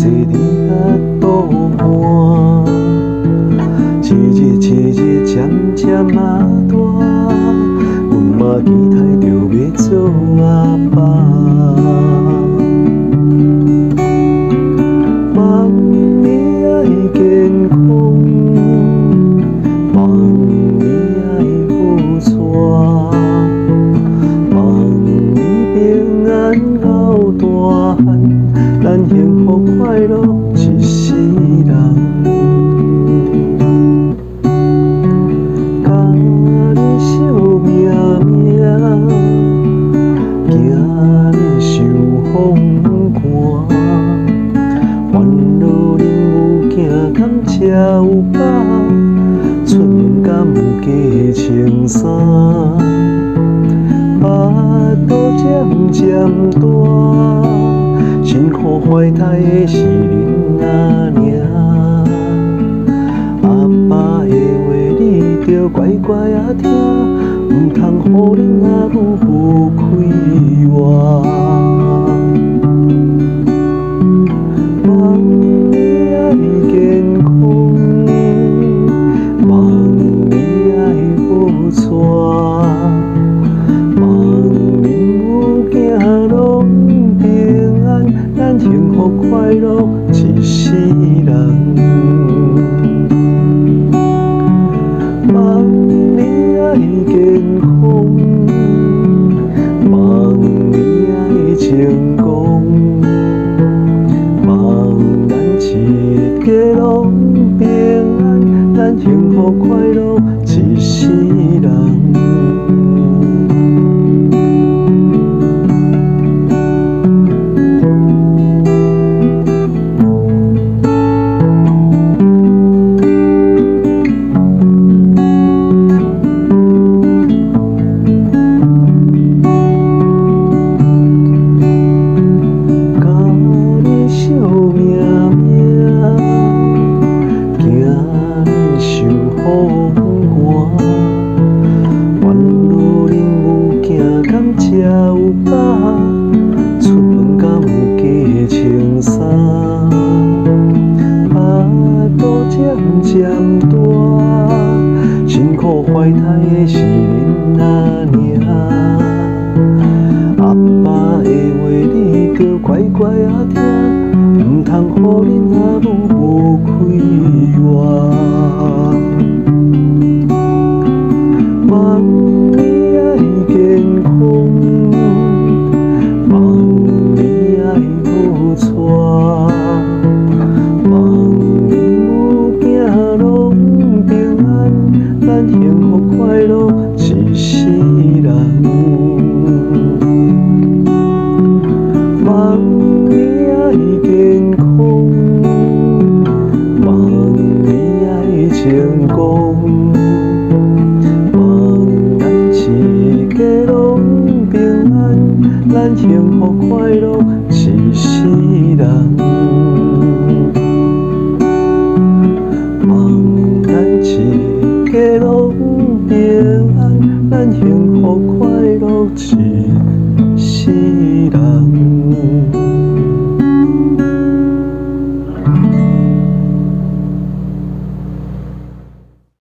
坐伫遐倒汗，日日渐渐啊大，阮嘛期待着要做阿爸。望你爱健康，望你爱好带，望你平安到大汉，咱幸福快乐一世人。吃有饱，出门敢有加穿衫，腹肚渐渐大，辛苦怀胎的是恁阿娘。阿爸的话你着乖乖啊听，唔通互恁阿母不开话。幸福快乐一世人，望你爱健康，望你爱成功，望咱一家拢平安，咱幸福快乐一世人。吃有饱，出门敢有加穿衫，腹肚渐渐大，辛苦怀胎的是恁阿娘。阿爸的话你着乖乖啊听，唔通互恁阿母无开话。望你爱健康，望你爱好带，望恁母囝拢平安，咱幸福快乐一世人。望你爱健康，望你爱成功。咱幸福快乐一世人，望咱一家拢平安，咱幸福快乐一